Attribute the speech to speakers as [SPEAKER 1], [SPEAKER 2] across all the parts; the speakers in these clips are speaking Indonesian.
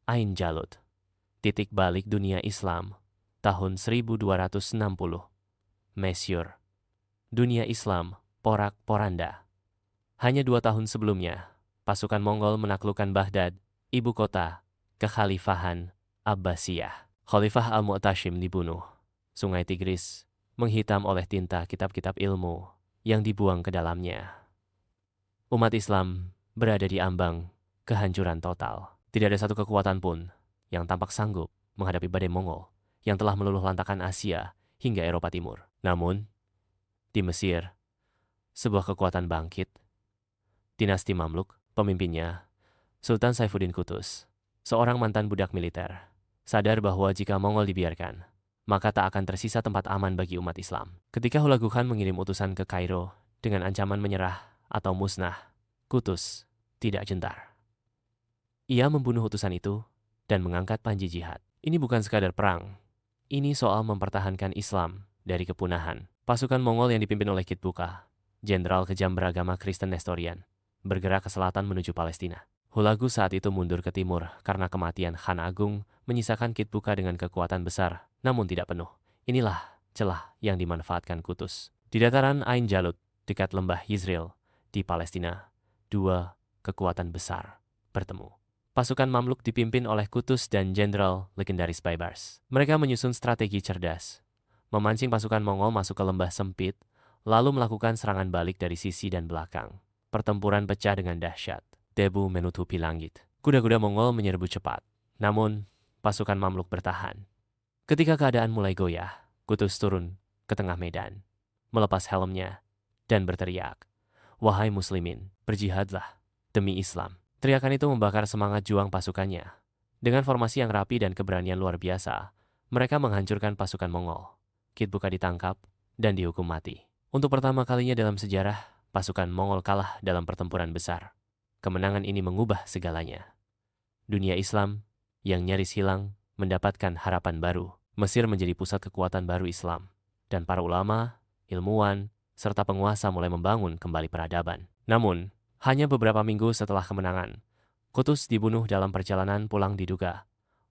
[SPEAKER 1] Ain Jalut. Titik balik dunia Islam. Tahun 1260. Mesyur. Dunia Islam porak-poranda. Hanya 2 tahun sebelumnya, pasukan Mongol menaklukkan Baghdad, ibu kota kekhalifahan Abbasiyah. Khalifah Al-Mu'tasyim dibunuh. Sungai Tigris menghitam oleh tinta kitab-kitab ilmu yang dibuang ke dalamnya. Umat Islam berada di ambang kehancuran total. Tidak ada satu kekuatan pun yang tampak sanggup menghadapi badai Mongol yang telah meluluh lantakkan Asia hingga Eropa Timur. Namun, di Mesir, sebuah kekuatan bangkit. Dinasti Mamluk, pemimpinnya, Sultan Saifuddin Qutuz, seorang mantan budak militer, sadar bahwa jika Mongol dibiarkan, maka tak akan tersisa tempat aman bagi umat Islam. Ketika Hulagu Khan mengirim utusan ke Kairo dengan ancaman menyerah atau musnah, Qutuz tidak gentar. Ia membunuh utusan itu dan mengangkat panji jihad. Ini bukan sekadar perang. Ini soal mempertahankan Islam dari kepunahan. Pasukan Mongol yang dipimpin oleh Kitbuka, jenderal kejam beragama Kristen Nestorian, bergerak ke selatan menuju Palestina. Hulagu saat itu mundur ke timur karena kematian Khan Agung menyisakan Kitbuka dengan kekuatan besar, namun tidak penuh. Inilah celah yang dimanfaatkan Qutuz. Di dataran Ain Jalut, dekat lembah Yizril, di Palestina, 2 kekuatan besar bertemu. Pasukan Mamluk dipimpin oleh Qutuz dan jenderal legendaris Baibars. Mereka menyusun strategi cerdas, memancing pasukan Mongol masuk ke lembah sempit, lalu melakukan serangan balik dari sisi dan belakang. Pertempuran pecah dengan dahsyat. Debu menutupi langit. Kuda-kuda Mongol menyerbu cepat. Namun, pasukan Mamluk bertahan. Ketika keadaan mulai goyah, Qutuz turun ke tengah medan, melepas helmnya, dan berteriak, "Wahai muslimin, berjihadlah demi Islam." Teriakan itu membakar semangat juang pasukannya. Dengan formasi yang rapi dan keberanian luar biasa, mereka menghancurkan pasukan Mongol. Kitbuka ditangkap dan dihukum mati. Untuk pertama kalinya dalam sejarah, pasukan Mongol kalah dalam pertempuran besar. Kemenangan ini mengubah segalanya. Dunia Islam yang nyaris hilang mendapatkan harapan baru. Mesir menjadi pusat kekuatan baru Islam. Dan para ulama, ilmuwan, serta penguasa mulai membangun kembali peradaban. Namun, hanya beberapa minggu setelah kemenangan, Qutuz dibunuh dalam perjalanan pulang diduga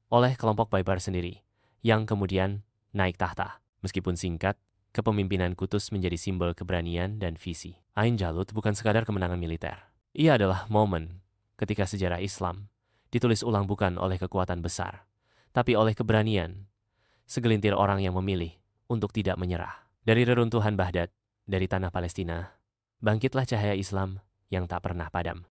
[SPEAKER 1] oleh kelompok Baibar sendiri, yang kemudian naik tahta. Meskipun singkat, kepemimpinan Qutuz menjadi simbol keberanian dan visi. Ain Jalut bukan sekadar kemenangan militer. Ia adalah momen ketika sejarah Islam ditulis ulang bukan oleh kekuatan besar, tapi oleh keberanian segelintir orang yang memilih untuk tidak menyerah. Dari reruntuhan Baghdad, dari tanah Palestina, bangkitlah cahaya Islam yang tak pernah padam.